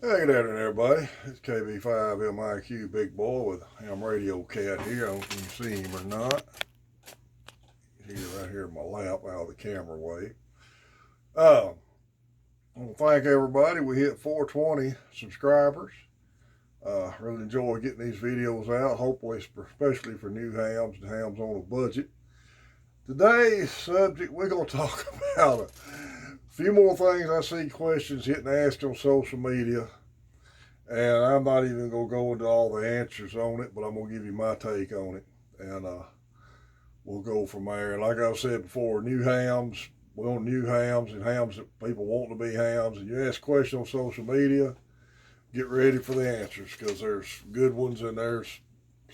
Hey, good afternoon, everybody. It's KB5MIQ Big Boy with Ham Radio Cat here. I don't know if you can see him or not. He's right here in my lap out of the camera way. I want to thank everybody. We hit 420 subscribers. Really enjoy getting these videos out, hopefully, especially for new hams and hams on a budget. Today's subject, we're going to talk about a few more things I see questions getting asked on social media. And I'm not even going to go into all the answers on it, but I'm going to give you my take on it. And we'll go from there. And like I said before, new hams, we want new hams and hams that people want to be hams. And you ask questions on social media, get ready for the answers because there's good ones and there's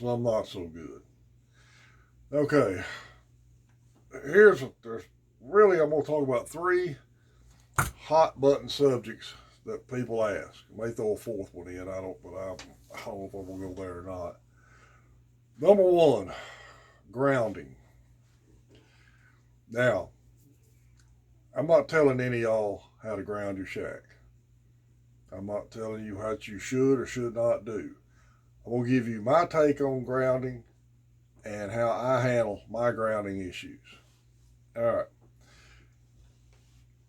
some not so good. Okay, there's really, I'm going to talk about three hot button subjects that people ask. I may throw a fourth one in. I don't know if I'm gonna go there or not. Number one, grounding. Now, I'm not telling any of y'all how to ground your shack. I'm not telling you what you should or should not do. I'm gonna give you my take on grounding and how I handle my grounding issues. All right.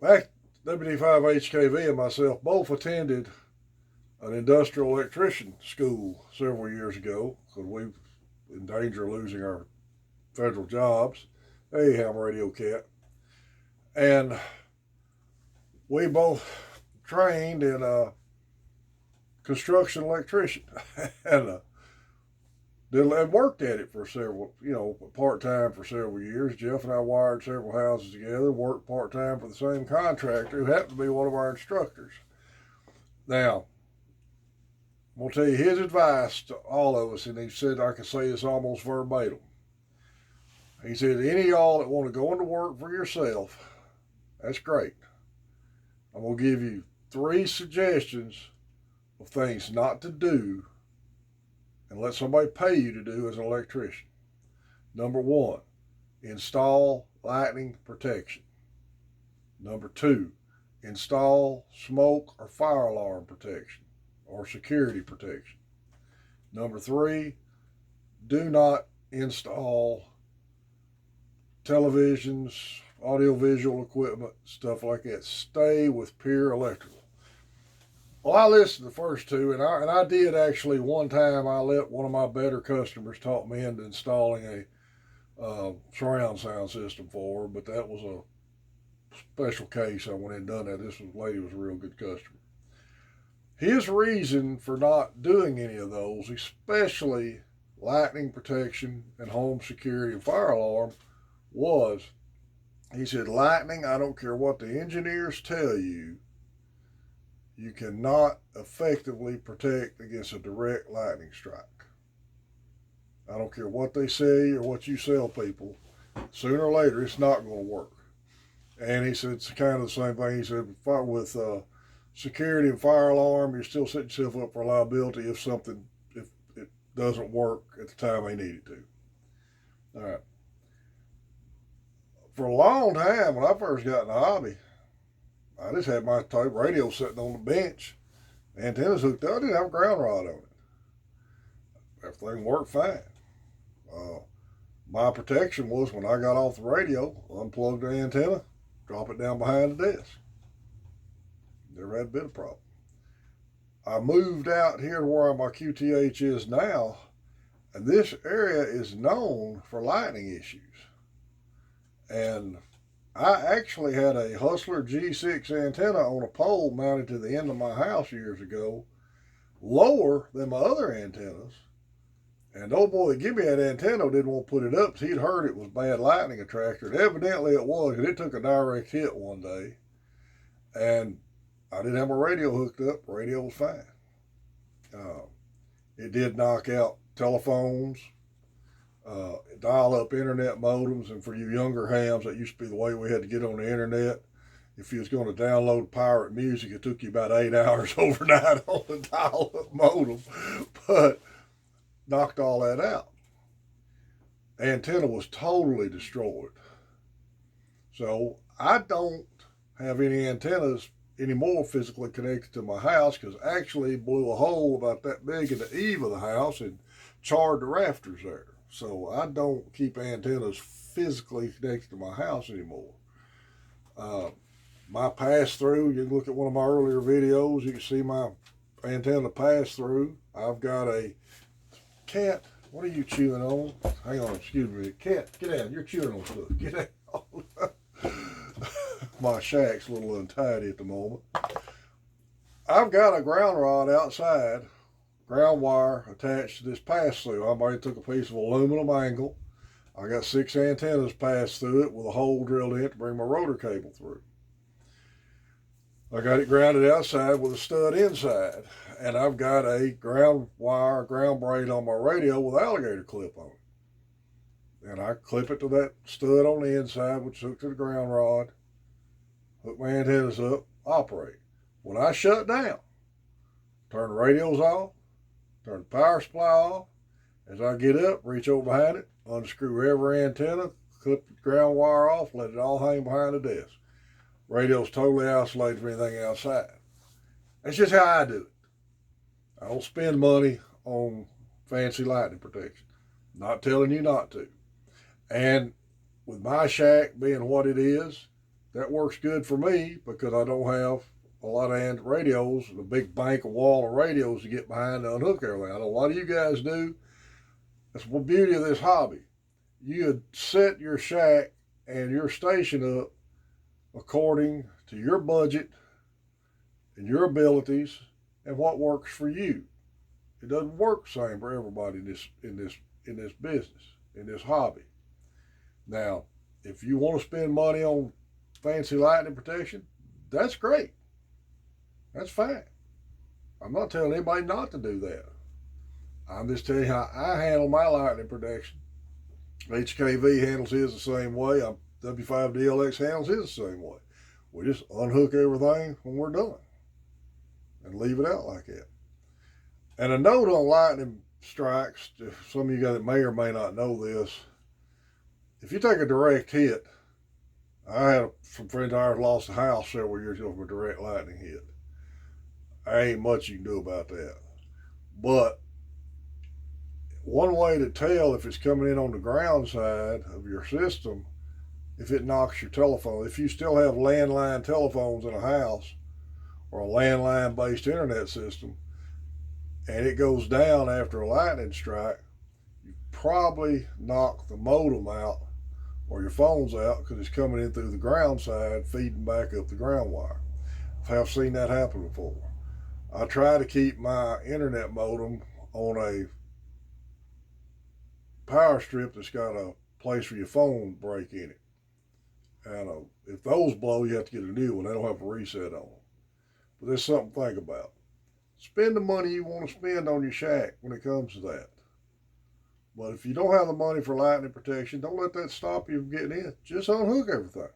Back WD5HKV and myself both attended an industrial electrician school several years ago because we were in danger of losing our federal jobs. Hey, Ham Radio Cat. And we both trained in construction electrician and worked at it for several, part time for several years. Jeff and I wired several houses together, worked part time for the same contractor who happened to be one of our instructors. Now, I'm going to tell you his advice to all of us, and he said I can say this almost verbatim. He said, any of y'all that want to go into work for yourself, that's great. I'm going to give you three suggestions of things not to do and let somebody pay you to do as an electrician. Number one, install lightning protection. Number two, install smoke or fire alarm protection or security protection. Number three, do not install televisions, audiovisual equipment, stuff like that. Stay with pure electrical. Well, I listened to the first two, and I did actually one time. I let one of my better customers talk me into installing a surround sound system for her, but that was a special case. I went in and done that. This lady was a real good customer. His reason for not doing any of those, especially lightning protection and home security and fire alarm, was he said, lightning, I don't care what the engineers tell you, you cannot effectively protect against a direct lightning strike. I don't care what they say or what you sell people. Sooner or later, it's not going to work. And he said it's kind of the same thing. He said with security and fire alarm, you're still setting yourself up for liability if it doesn't work at the time they need it to. All right. For a long time, when I first got in the hobby, I just had my type radio sitting on the bench, antennas hooked up. I didn't have a ground rod on it. Everything worked fine. My protection was when I got off the radio, unplug the antenna, drop it down behind the desk. Never had a bit of problem. I moved out here to where my QTH is now, and this area is known for lightning issues. And I actually had a Hustler G6 antenna on a pole mounted to the end of my house years ago, lower than my other antennas. And the old boy that gave me that antenna didn't want to put it up because he'd heard it was bad lightning attractor. And evidently it was, because it took a direct hit one day. And I didn't have my radio hooked up. The radio was fine. It did knock out telephones, dial-up internet modems, and for you younger hams, that used to be the way we had to get on the internet. If you was going to download pirate music, it took you about 8 hours overnight on the dial-up modem, but knocked all that out. The antenna was totally destroyed. So I don't have any antennas anymore physically connected to my house because actually blew a hole about that big in the eave of the house and charred the rafters there. So I don't keep antennas physically connected to my house anymore. Uh, my pass through, you can look at one of my earlier videos, you can see my antenna pass through. I've got a cat. What are you chewing on? Hang on, excuse me. Cat, get out. You're chewing on stuff. Get out. My shack's a little untidy at the moment. I've got a ground rod outside, ground wire attached to this pass through. I already took a piece of aluminum angle. I got 6 antennas passed through it with a hole drilled in it to bring my rotor cable through. I got it grounded outside with a stud inside, and I've got a ground wire, ground braid on my radio with alligator clip on it. And I clip it to that stud on the inside, which hooked to the ground rod, hook my antennas up, operate. When I shut down, turn the radios off, turn the power supply off. As I get up, reach over behind it, unscrew every antenna, clip the ground wire off, let it all hang behind the desk. Radio's totally isolated from anything outside. That's just how I do it. I don't spend money on fancy lightning protection. Not telling you not to. And with my shack being what it is, that works good for me because I don't have a lot of radios, a big bank of wall of radios to get behind and unhook everything. I know a lot of you guys do. That's the beauty of this hobby. You set your shack and your station up according to your budget and your abilities and what works for you. It doesn't work the same for everybody in this business, in this hobby. Now, if you want to spend money on fancy lightning protection, that's great. That's fine. I'm not telling anybody not to do that. I'm just telling you how I handle my lightning protection. HKV handles his the same way. W5DLX handles his the same way. We just unhook everything when we're done and leave it out like that. And a note on lightning strikes, some of you guys that may or may not know this, if you take a direct hit, I had some friends of ours lost a house several years ago from a direct lightning hit. There ain't much you can do about that. But one way to tell if it's coming in on the ground side of your system, if it knocks your telephone, if you still have landline telephones in a house or a landline based internet system and it goes down after a lightning strike, you probably knock the modem out or your phone's out because it's coming in through the ground side, feeding back up the ground wire. I've seen that happen before. I try to keep my internet modem on a power strip that's got a place for your phone break in it. And if those blow, you have to get a new one. They don't have a reset on them. But there's something to think about. Spend the money you want to spend on your shack when it comes to that. But if you don't have the money for lightning protection, don't let that stop you from getting in. Just unhook everything.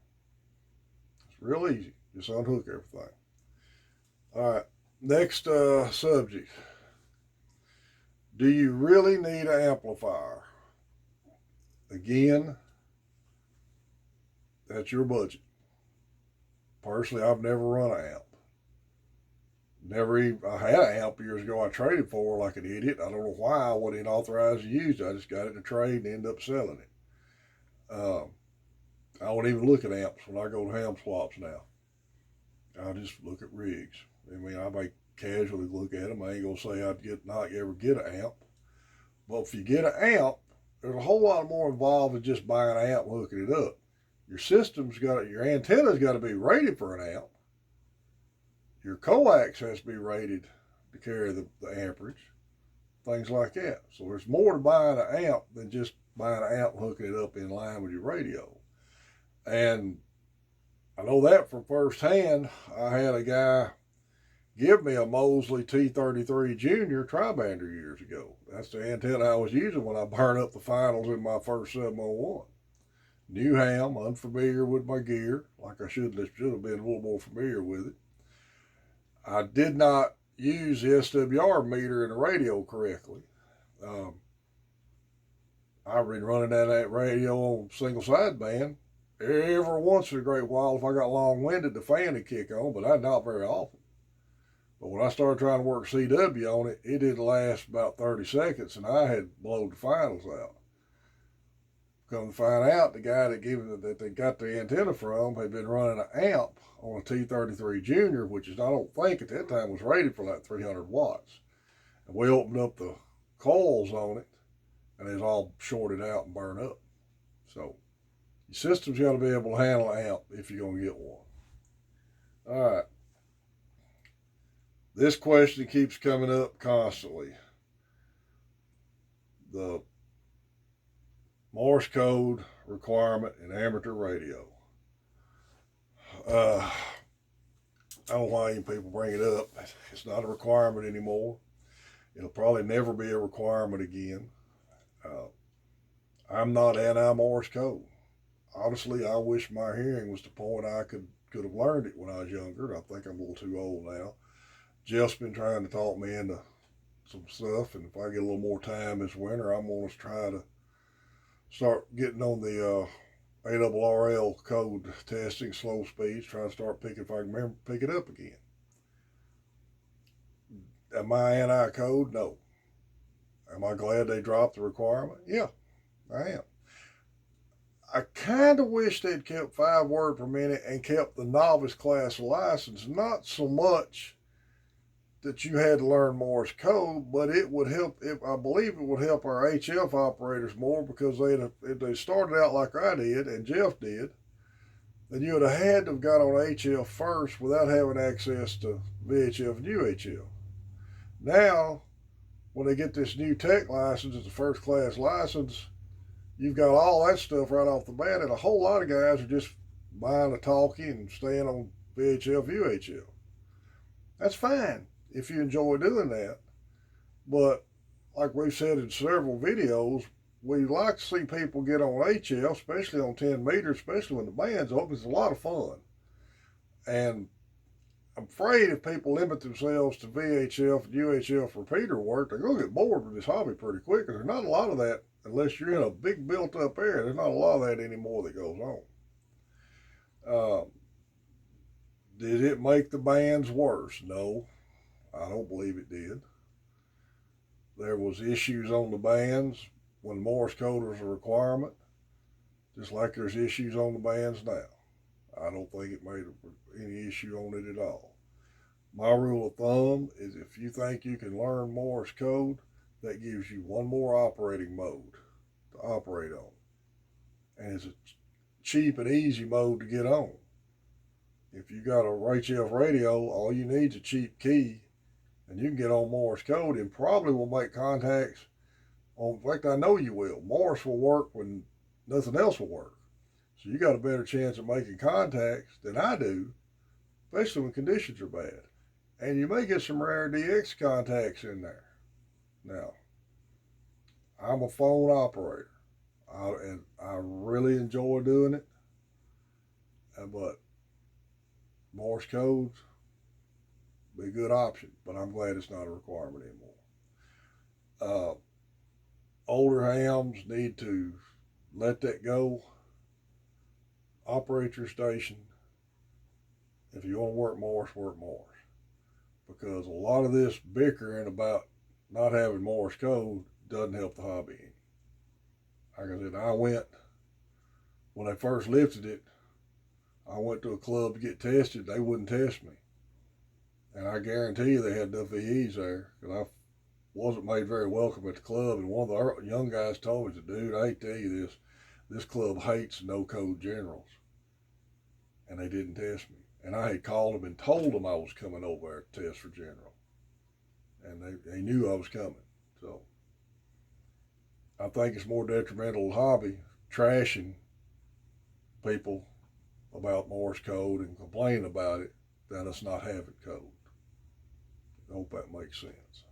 It's real easy. Just unhook everything. All right, next subject. Do you really need an amplifier? Again, that's your budget. Personally, I've never run an amp. I had an amp years ago I traded for like an idiot. I don't know why I wasn't authorized to use it. I just got it to trade and ended up selling it. I don't even look at amps when I go to ham swaps now. I just look at rigs. I mean, I may casually look at them. I ain't gonna say I'd not ever get an amp. But if you get an amp, there's a whole lot more involved than just buying an amp and hooking it up. Your antenna's got to be rated for an amp. Your coax has to be rated to carry the amperage, things like that. So there's more to buying an amp than just buying an amp and hooking it up in line with your radio. And I know that from firsthand. I had a guy give me a Mosley T33 Junior Tribander years ago. That's the antenna I was using when I burned up the finals in my first 701. New ham, unfamiliar with my gear, like I should have been a little more familiar with it. I did not use the SWR meter in the radio correctly. I've been running that radio on single sideband Every once in a great while, if I got long-winded, the fan would kick on, but not very often. But when I started trying to work CW on it, it didn't last about 30 seconds, and I had blown the finals out. Come to find out, the guy that they got the antenna from had been running an amp on a T33 Junior, which is, I don't think at that time was rated for like 300 watts. And we opened up the coils on it, and it's all shorted out and burned up. So your system's got to be able to handle an amp if you're going to get one. All right. This question keeps coming up constantly. The Morse code requirement in amateur radio. I don't know why any people bring it up. It's not a requirement anymore. It'll probably never be a requirement again. I'm not anti-Morse code. Honestly, I wish my hearing was to the point I could have learned it when I was younger. I think I'm a little too old now. Jeff's been trying to talk me into some stuff, and if I get a little more time this winter, I'm going to try to start getting on the ARRL code testing, slow speeds, trying to start picking if I can remember pick it up again. Am I anti-code? No. Am I glad they dropped the requirement? Yeah, I am. I kind of wish they'd kept 5 words per minute and kept the novice class license, not so much that you had to learn Morse code, but it would help. I believe it would help our HF operators more, because if they started out like I did and Jeff did, then you would have had to have got on HF first without having access to VHF and UHF. Now, when they get this new tech license, it's a first class license, you've got all that stuff right off the bat, and a whole lot of guys are just buying a talkie and staying on VHF, UHF. That's fine if you enjoy doing that. But like we've said in several videos, we like to see people get on HF, especially on 10 meters, especially when the band's open. It's a lot of fun. And I'm afraid if people limit themselves to VHF and UHF repeater work, they're going to get bored with this hobby pretty quick, because there's not a lot of that unless you're in a big built-up area. There's not a lot of that anymore that goes on. Did it make the bands worse? No. I don't believe it did. There was issues on the bands when Morse code was a requirement, just like there's issues on the bands now. I don't think it made any issue on it at all. My rule of thumb is if you think you can learn Morse code, that gives you one more operating mode to operate on. And it's a cheap and easy mode to get on. If you got a HF radio, all you need is a cheap key, and you can get on Morse code and probably will make contacts. In fact, I know you will. Morse will work when nothing else will work. So you got a better chance of making contacts than I do, especially when conditions are bad. And you may get some rare DX contacts in there. Now, I'm a phone operator, and I really enjoy doing it. But Morse codes be a good option, but I'm glad it's not a requirement anymore. Older hams need to let that go. Operate your station. If you want to work Morse. Because a lot of this bickering about not having Morse code doesn't help the hobby any. Like I said, when they first lifted it, I went to a club to get tested. They wouldn't test me. And I guarantee you they had enough VEs there, because I wasn't made very welcome at the club. And one of the young guys told me, dude, I hate to tell you this club hates no-code generals. And they didn't test me. And I had called them and told them I was coming over there to test for general. And they knew I was coming. So I think it's more detrimental to the hobby trashing people about Morse code and complaining about it than us not having code. I hope that makes sense.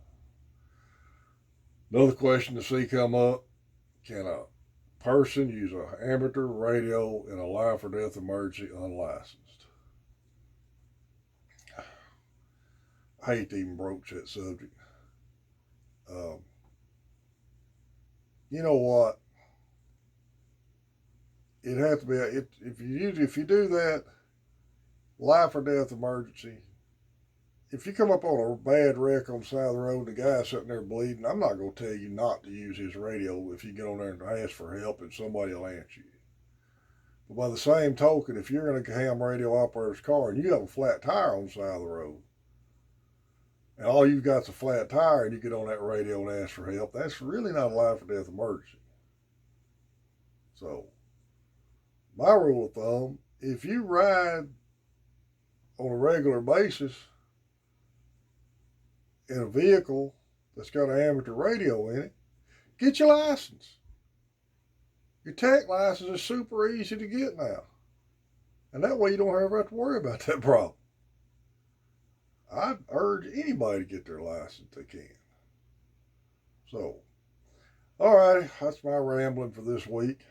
Another question to see come up: can a person use an amateur radio in a life or death emergency unlicensed? I hate to even broach that subject. You know what? it has to be if you do that, life or death emergency. If you come up on a bad wreck on the side of the road, the guy's sitting there bleeding, I'm not going to tell you not to use his radio if you get on there and ask for help and somebody will answer you. But by the same token, if you're in a ham radio operator's car and you have a flat tire on the side of the road, and all you've got's a flat tire and you get on that radio and ask for help, that's really not a life or death emergency. So, my rule of thumb, if you ride on a regular basis in a vehicle that's got an amateur radio in it, get your license. Your tech license is super easy to get now. And that way you don't ever have to worry about that problem. I'd urge anybody to get their license if they can. So, all right, that's my rambling for this week.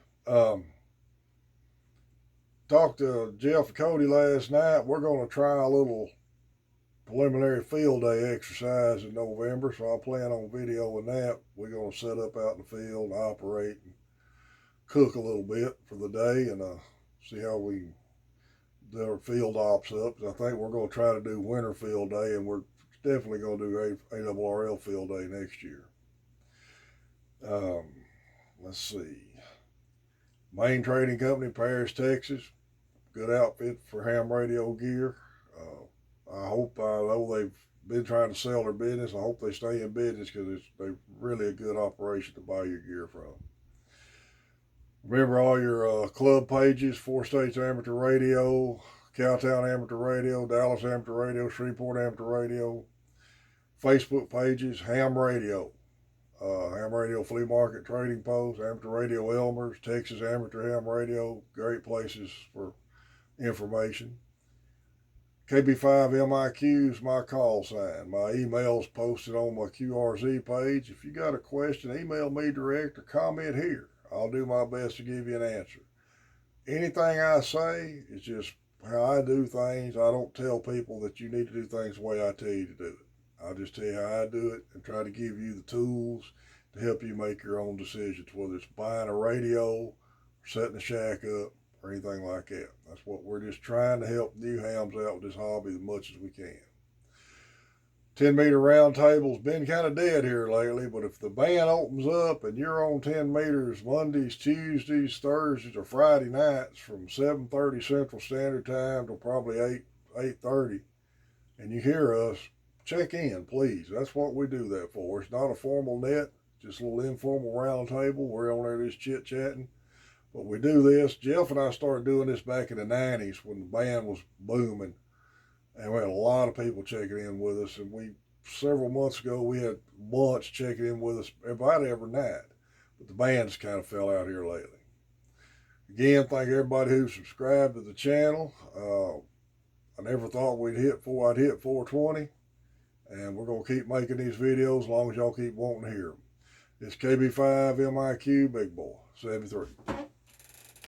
Talked to Jeff and Cody last night. We're going to try a little preliminary field day exercise in November, so I'll plan on videoing that. We're going to set up out in the field and operate and cook a little bit for the day and see how we do our field ops up. I think we're going to try to do winter field day, and we're definitely going to do ARRL field day next year. Let's see. Main Trading Company, Paris, Texas. Good outfit for ham radio gear. I know they've been trying to sell their business. I hope they stay in business because they're really a good operation to buy your gear from. Remember all your club pages: Four States Amateur Radio, Cowtown Amateur Radio, Dallas Amateur Radio, Shreveport Amateur Radio. Facebook pages: Ham Radio, Ham Radio Flea Market Trading Post, Amateur Radio Elmer's, Texas Amateur Ham Radio. Great places for information. KB5MIQ is my call sign. My email's posted on my QRZ page. If you got a question, email me direct or comment here. I'll do my best to give you an answer. Anything I say is just how I do things. I don't tell people that you need to do things the way I tell you to do it. I'll just tell you how I do it and try to give you the tools to help you make your own decisions, whether it's buying a radio, or setting a shack up, or anything like that. That's what we're just trying to help new hams out with this hobby as much as we can. 10-meter round table's been kind of dead here lately, but if the band opens up and you're on 10 meters Mondays, Tuesdays, Thursdays, or Friday nights from 7:30 Central Standard Time to probably 8:30, and you hear us, check in, please. That's what we do that for. It's not a formal net, just a little informal round table. We're on there just chit-chatting. But we do this. Jeff and I started doing this back in the 90s when the band was booming. And we had a lot of people checking in with us. And several months ago, we had lunch checking in with us about every night. But the band's kind of fell out here lately. Again, thank everybody who subscribed to the channel. I never thought I'd hit 420. And we're going to keep making these videos as long as y'all keep wanting to hear them. It's KB5MIQ Big Boy 73.